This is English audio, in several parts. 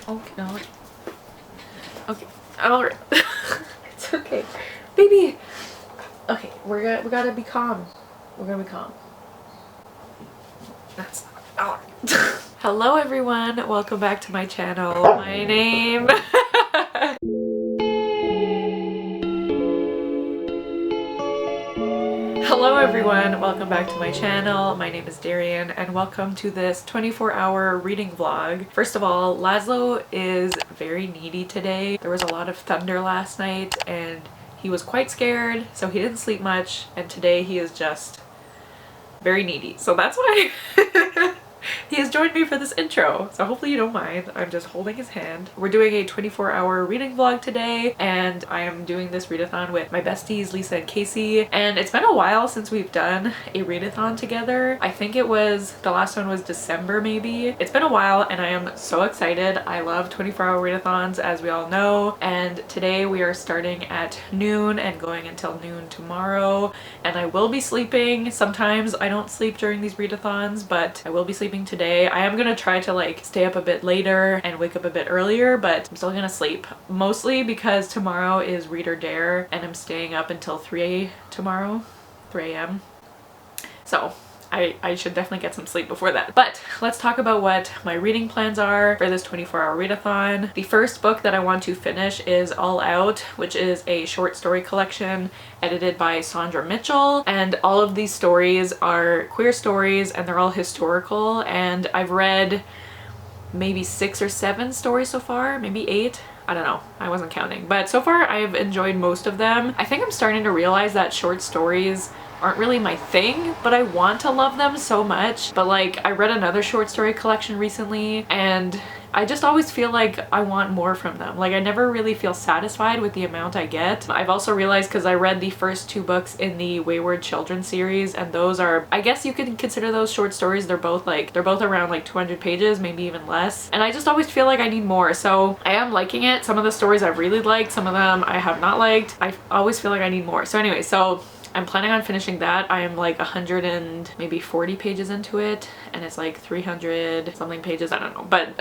Okay, no. Okay, alright. It's okay. Baby! Okay, we gotta be calm. We're gonna be calm. That's alright. Hello everyone, welcome back to my channel. My name... Hello everyone, welcome back to my channel. My name is Darian and welcome to this 24-hour reading vlog. First of all, Laszlo is very needy today. There was a lot of thunder last night and he was quite scared, so he didn't sleep much, and today he is just very needy. So that's why he has joined me for this intro. So hopefully you don't mind. I'm just holding his hand. We're doing a 24-hour reading vlog today, and I am doing this readathon with my besties, Lisa and Casey. And it's been a while since we've done a readathon together. I think it was, the last one was December maybe. It's been a while and I am so excited. I love 24-hour readathons, as we all know. And today we are starting at noon and going until noon tomorrow. And I will be sleeping. Sometimes I don't sleep during these readathons, but I will be sleeping today. I am gonna try to like stay up a bit later and wake up a bit earlier, but I'm still gonna sleep. Mostly because tomorrow is Read or Dare and I'm staying up until 3 a.m. So I should definitely get some sleep before that. But let's talk about what my reading plans are for this 24-hour readathon. The first book that I want to finish is All Out, which is a short story collection edited by Sandra Mitchell. And all of these stories are queer stories and they're all historical. And I've read maybe 6 or 7 stories so far, maybe 8. I don't know, I wasn't counting. But so far I've enjoyed most of them. I think I'm starting to realize that short stories aren't really my thing, but I want to love them so much. But like, I read another short story collection recently and I just always feel like I want more from them. Like, I never really feel satisfied with the amount I get. I've also realized, because I read the first 2 books in the Wayward Children series, and those are, I guess you could consider those short stories. They're both around like 200 pages, maybe even less. And I just always feel like I need more. So I am liking it. Some of the stories I've really liked, some of them I have not liked. I always feel like I need more. So anyway, so I'm planning on finishing that. I am like 100 and maybe 40 pages into it, and it's like 300 something pages, I don't know, but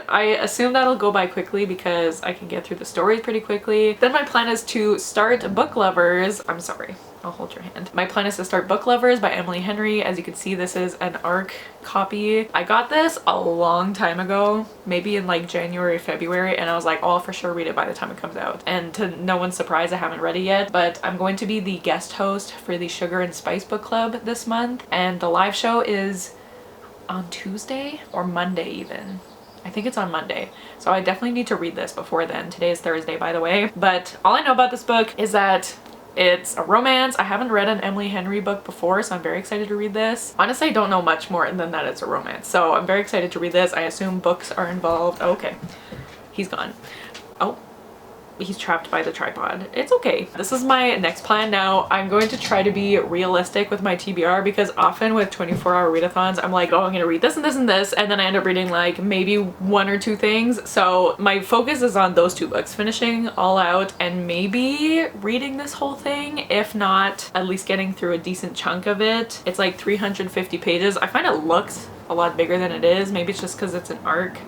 I assume that'll go by quickly because I can get through the stories pretty quickly. Then my plan is to start Book Lovers. I'm sorry, I'll hold your hand. My plan is to start Book Lovers by Emily Henry. As you can see, this is an ARC copy. I got this a long time ago, maybe in like January, February, and I was like, oh, I'll for sure read it by the time it comes out. And to no one's surprise, I haven't read it yet, but I'm going to be the guest host for the Sugar and Spice Book Club this month, and the live show is on Tuesday or Monday even. I think it's on Monday. So I definitely need to read this before then. Today is Thursday, by the way. But all I know about this book is that it's a romance. I haven't read an Emily Henry book before, so I'm very excited to read this. Honestly, I don't know much more than that it's a romance. So I'm very excited to read this. I assume books are involved. Oh, okay. He's gone. Oh. He's trapped by the tripod. It's okay. This is my next plan now. I'm going to try to be realistic with my TBR, because often with 24-hour readathons, I'm like, oh, I'm gonna read this and this and this, and then I end up reading like maybe 1 or 2 things. So my focus is on those 2 books, finishing All Out and maybe reading this whole thing, if not at least getting through a decent chunk of it. It's like 350 pages. I find it looks a lot bigger than it is. Maybe it's just because it's an ARC.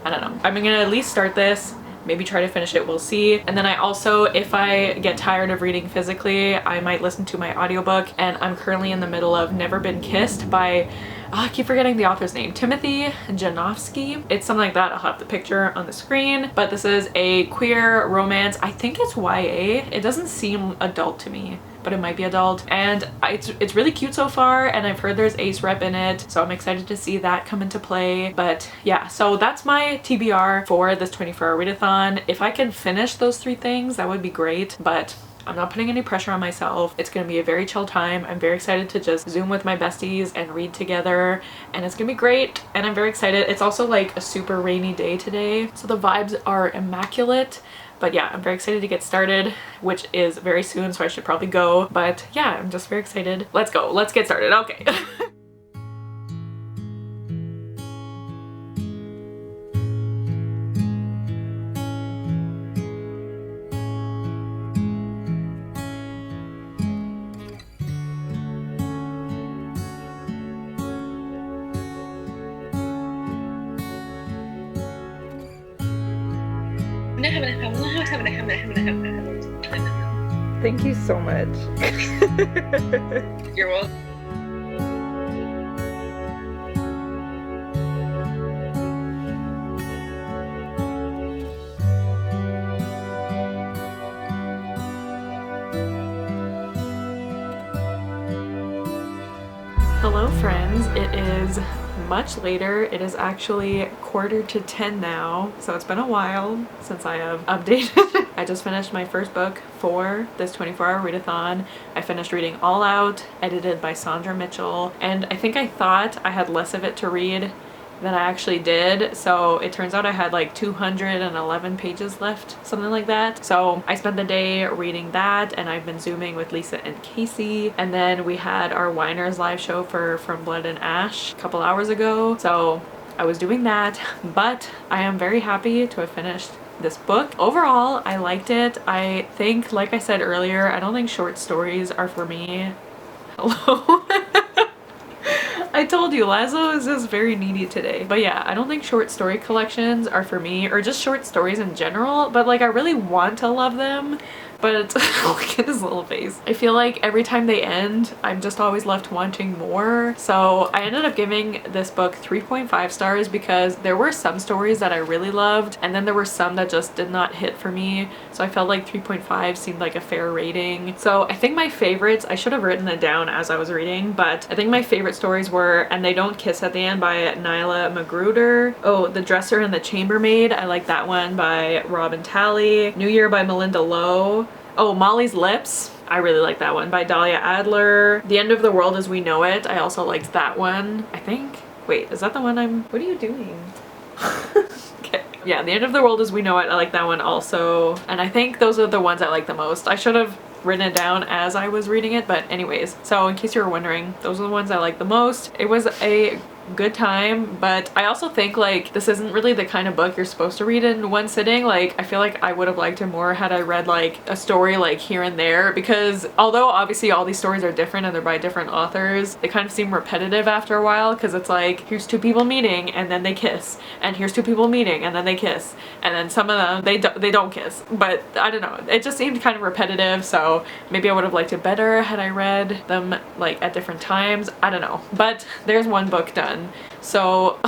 I don't know. I'm gonna at least start this, maybe try to finish it, we'll see. And then I also, if I get tired of reading physically, I might listen to my audiobook, and I'm currently in the middle of Never Been Kissed by, I keep forgetting the author's name, Timothy Janofsky. It's something like that. I'll have the picture on the screen, but this is a queer romance. I think it's YA. It doesn't seem adult to me, but it might be adult, and it's really cute so far, and I've heard there's Ace Rep in it, so I'm excited to see that come into play. But yeah, so that's my TBR for this 24-hour readathon. If I can finish those 3 things, that would be great, but I'm not putting any pressure on myself. It's gonna be a very chill time. I'm very excited to just Zoom with my besties and read together, and it's gonna be great, and I'm very excited. It's also like a super rainy day today, so the vibes are immaculate. But yeah, I'm very excited to get started, which is very soon, so I should probably go. But yeah, I'm just very excited. Let's go. Let's get started. Okay. Thank you so much. You're welcome. Hello friends, it is much later. It is actually 9:45 now, so it's been a while since I have updated. I just finished my first book for this 24-hour readathon. I finished reading All Out, edited by Sandra Mitchell, and I think I thought I had less of it to read than I actually did, so it turns out I had like 211 pages left, something like that. So I spent the day reading that, and I've been Zooming with Lisa and Casey, and then we had our Winers live show for From Blood and Ash a couple hours ago, so I was doing that. But I am very happy to have finished this book. Overall, I liked it. I think, like I said earlier, I don't think short stories are for me. Hello? I told you, Laszlo is just very needy today. But yeah, I don't think short story collections are for me, or just short stories in general, but like I really want to love them. But look at his little face. I feel like every time they end, I'm just always left wanting more. So I ended up giving this book 3.5 stars because there were some stories that I really loved, and then there were some that just did not hit for me. So I felt like 3.5 seemed like a fair rating. So I think my favorites, I should have written it down as I was reading, but I think my favorite stories were And They Don't Kiss at the End by Nyla Magruder. Oh, The Dresser and the Chambermaid, I like that one by Robin Talley. New Year by Melinda Lowe. Oh, Molly's Lips, I really like that one by Dahlia Adler. The End of the World as We Know It, I also liked that one, I think. Wait, is that the one what are you doing? Okay. Yeah, The End of the World as We Know It, I like that one also. And I think those are the ones I like the most. I should have written it down as I was reading it, but anyways. So in case you were wondering, those are the ones I like the most. It was a good time, but I also think like this isn't really the kind of book you're supposed to read in one sitting. Like I feel like I would have liked it more had I read like a story like here and there, because although obviously all these stories are different and they're by different authors, they kind of seem repetitive after a while, because it's like here's two people meeting and then they kiss, and here's two people meeting and then they kiss, and then some of them they don't kiss. But I don't know, it just seemed kind of repetitive, so maybe I would have liked it better had I read them like at different times. I don't know, but there's one book done. So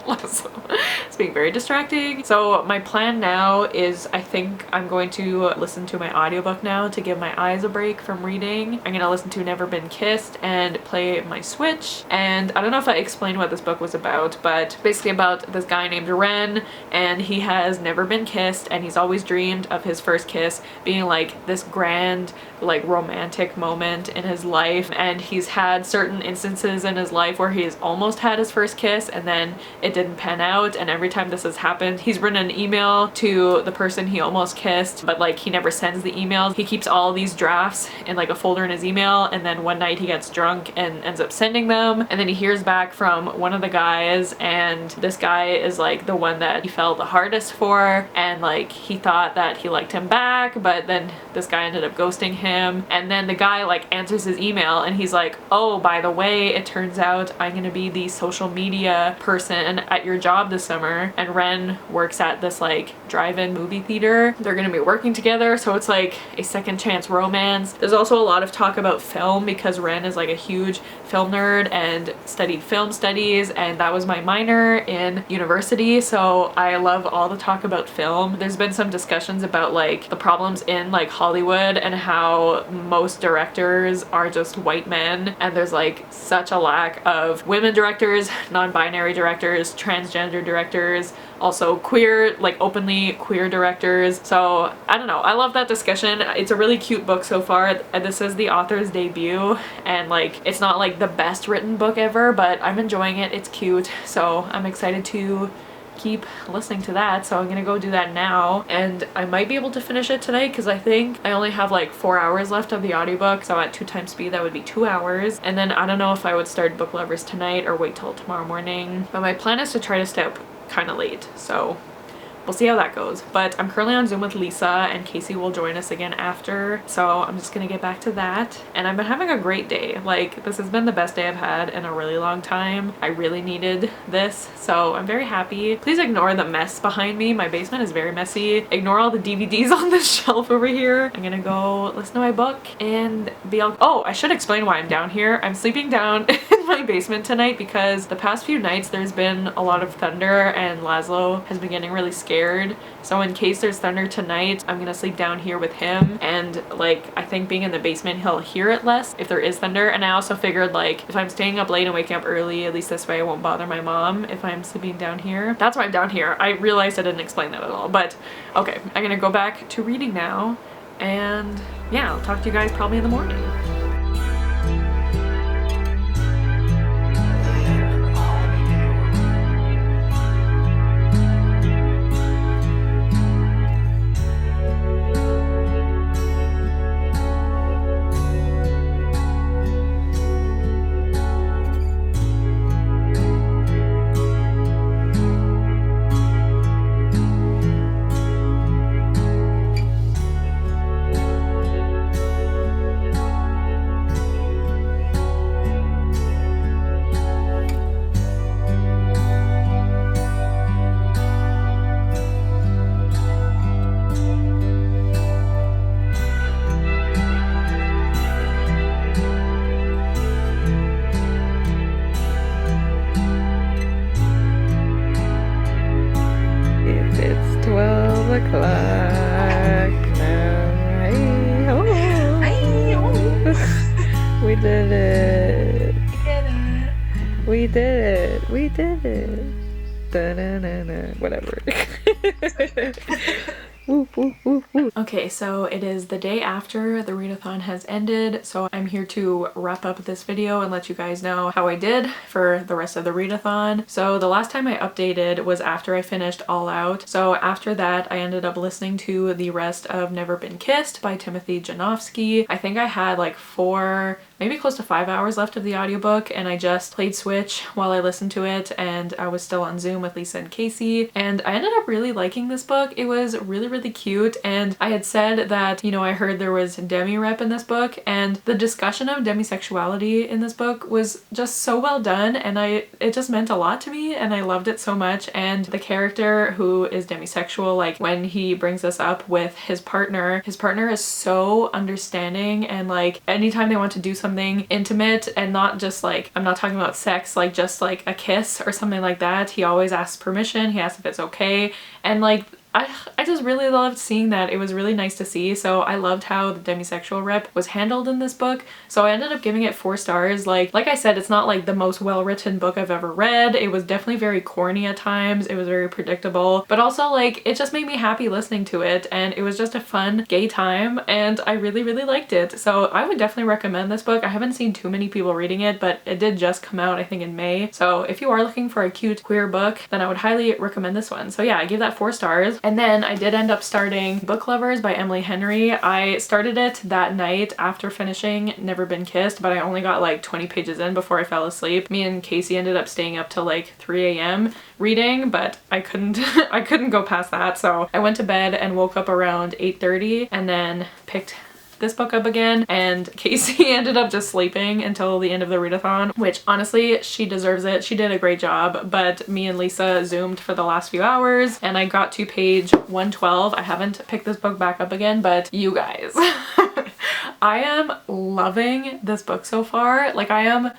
it's being very distracting. So my plan now is I think I'm going to listen to my audiobook now to give my eyes a break from reading. I'm gonna listen to Never Been Kissed and play my Switch. And I don't know if I explained what this book was about, but basically about this guy named Ren, and he has never been kissed, and he's always dreamed of his first kiss being like this grand like romantic moment in his life, and he's had certain instances in his life where he's almost had his first kiss and then it didn't pan out, and every time this has happened he's written an email to the person he almost kissed, but like he never sends the emails. He keeps all these drafts in like a folder in his email, and then one night he gets drunk and ends up sending them, and then he hears back from one of the guys, and this guy is like the one that he felt the hardest for, and like he thought that he liked him back, but then this guy ended up ghosting him. And then the guy like answers his email and he's like, oh, by the way, it turns out I'm gonna be the social media person at your job this summer. And Ren works at this like drive-in movie theater. They're gonna be working together, so it's like a second chance romance. There's also a lot of talk about film because Ren is like a huge film nerd and studied film studies, and that was my minor in university, so I love all the talk about film. There's been some discussions about like the problems in like Hollywood and how most directors are just white men, and there's like such a lack of women directors, non-binary directors, transgender directors, also queer, like openly queer directors. So I don't know, I love that discussion. It's a really cute book so far. This is the author's debut, and like it's not like the best written book ever, but I'm enjoying it. It's cute, so I'm excited to keep listening to that. So I'm gonna go do that now, and I might be able to finish it today because I think I only have like 4 hours left of the audiobook, so at 2 times speed that would be 2 hours. And then I don't know if I would start Book Lovers tonight or wait till tomorrow morning, but my plan is to try to stay up kind of late, so we'll see how that goes. But I'm currently on Zoom with Lisa, and Kasey will join us again after, so I'm just gonna get back to that. And I've been having a great day. Like, this has been the best day I've had in a really long time. I really needed this, so I'm very happy. Please ignore the mess behind me. My basement is very messy. Ignore all the DVDs on the shelf over here. I'm gonna go listen to my book and be all— oh, I should explain why I'm down here. I'm sleeping down in my basement tonight because the past few nights there's been a lot of thunder and Laszlo has been getting really scared. So in case there's thunder tonight, I'm gonna sleep down here with him, and like, I think being in the basement he'll hear it less if there is thunder. And I also figured, like, if I'm staying up late and waking up early, at least this way I won't bother my mom if I'm sleeping down here. That's why I'm down here. I realized I didn't explain that at all, but okay, I'm gonna go back to reading now, and yeah, I'll talk to you guys probably in the morning. It's 12 o'clock now. We did it. We did it. We did it. Da-na-na-na. Whatever. Woo, woo, woo, woo. Okay, so it is the day after the readathon has ended, so I'm here to wrap up this video and let you guys know how I did for the rest of the readathon. So the last time I updated was after I finished All Out. So after that, I ended up listening to the rest of Never Been Kissed by Timothy Janofsky. I think I had like 4, maybe close to 5 hours left of the audiobook, and I just played Switch while I listened to it, and I was still on Zoom with Lisa and Kasey, and I ended up really liking this book. It was really cute, and I had said that, you know, I heard there was demi-rep in this book, and the discussion of demisexuality in this book was just so well done, and it just meant a lot to me, and I loved it so much. And the character who is demisexual, like when he brings this up with his partner is so understanding, and like anytime they want to do something intimate and not just like, I'm not talking about sex, like just like a kiss or something like that, he always asks permission, he asks if it's okay, and like I just really loved seeing that. It was really nice to see. So I loved how the demisexual rep was handled in this book. So I ended up giving it 4 stars. Like I said, it's not like the most well-written book I've ever read. It was definitely very corny at times. It was very predictable, but also like it just made me happy listening to it, and it was just a fun gay time, and I really liked it. So I would definitely recommend this book. I haven't seen too many people reading it, but it did just come out I think in May. So if you are looking for a cute queer book, then I would highly recommend this one. So yeah, I gave that 4 stars. And then I did end up starting Book Lovers by Emily Henry. I started it that night after finishing Never Been Kissed, but I only got like 20 pages in before I fell asleep. Me and Kasey ended up staying up till like 3 a.m. reading, but I couldn't I couldn't go past that. So I went to bed and woke up around 8:30 and then picked this book up again, and Kasey ended up just sleeping until the end of the readathon, which honestly, she deserves it. She did a great job, but me and Lisa zoomed for the last few hours and I got to page 112. I haven't picked this book back up again, but you guys, I am loving this book so far. Like, I am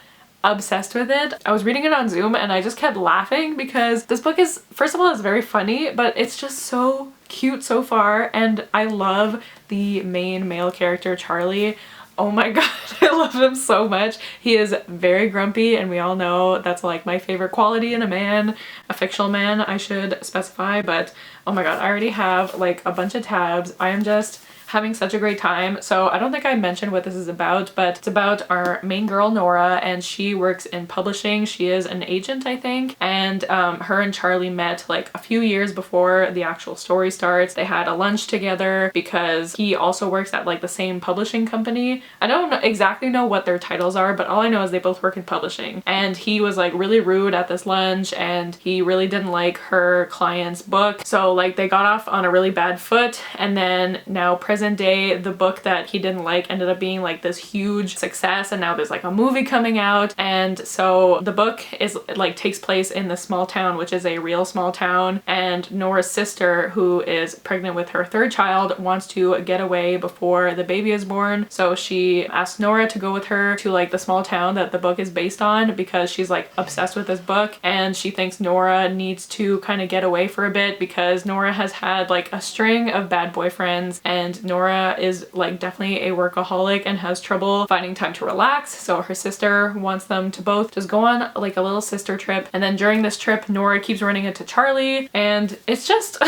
obsessed with it. I was reading it on Zoom and I just kept laughing because this book is, first of all, it's very funny, but it's just so cute so far, and I love the main male character, Charlie. Oh my god, I love him so much. He is very grumpy, and we all know that's like my favorite quality in a man, a fictional man I should specify, but oh my god, I already have like a bunch of tabs. I am just having such a great time. So I don't think I mentioned what this is about, but it's about our main girl Nora, and she works in publishing. She is an agent, I think, and her and Charlie met like a few years before the actual story starts. They had a lunch together because he also works at like the same publishing company. I don't exactly know what their titles are, but all I know is they both work in publishing. And he was like really rude at this lunch, and he really didn't like her client's book. So like they got off on a really bad foot, and then now present day, the book that he didn't like ended up being like this huge success, and now there's like a movie coming out. And so the book is like takes place in this small town, which is a real small town, and Nora's sister, who is pregnant with her third child, wants to get away before the baby is born. So she asks Nora to go with her to like the small town that the book is based on, because she's like obsessed with this book, and she thinks Nora needs to kind of get away for a bit because Nora has had like a string of bad boyfriends, and Nora is like definitely a workaholic and has trouble finding time to relax. So her sister wants them to both just go on like a little sister trip, and then during this trip Nora keeps running into Charlie, and it's just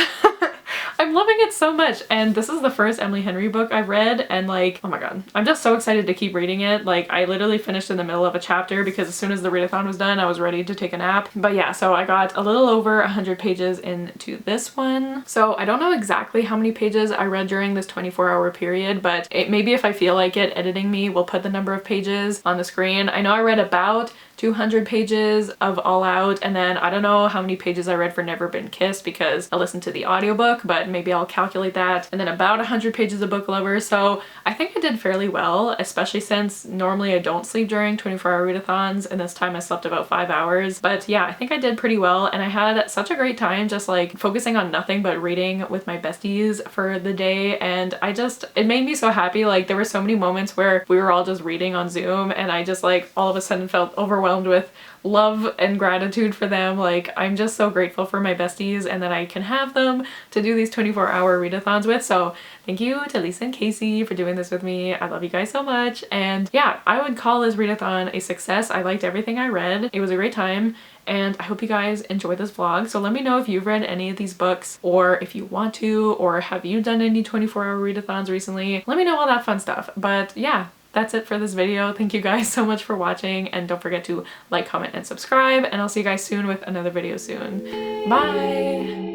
I'm loving it so much. And this is the first Emily Henry book I've read, and like, oh my god, I'm just so excited to keep reading it. Like I literally finished in the middle of a chapter because as soon as the readathon was done I was ready to take a nap. But yeah, so I got a little over 100 pages into this one. So I don't know exactly how many pages I read during this 24-hour period, but maybe if I feel like it, editing me will put the number of pages on the screen. I know I read about 200 pages of All Out, and then I don't know how many pages I read for Never Been Kissed because I listened to the audiobook, but maybe I'll calculate that, and then about 100 pages of Book Lovers. So I think I did fairly well, especially since normally I don't sleep during 24-hour readathons, and this time I slept about 5 hours. But yeah, I think I did pretty well, and I had such a great time just like focusing on nothing but reading with my besties for the day, and it made me so happy. Like there were so many moments where we were all just reading on Zoom, and I just like all of a sudden felt overwhelmed with love and gratitude for them. Like I'm just so grateful for my besties and that I can have them to do these 24-hour readathons with. So thank you to Lisa and Casey for doing this with me. I love you guys so much. And yeah, I would call this readathon a success. I liked everything I read. It was a great time, and I hope you guys enjoyed this vlog. So let me know if you've read any of these books, or if you want to, or have you done any 24-hour readathons recently. Let me know all that fun stuff. But yeah, that's it for this video. Thank you guys so much for watching, and don't forget to like, comment, and subscribe, and I'll see you guys soon with another video soon. Bye!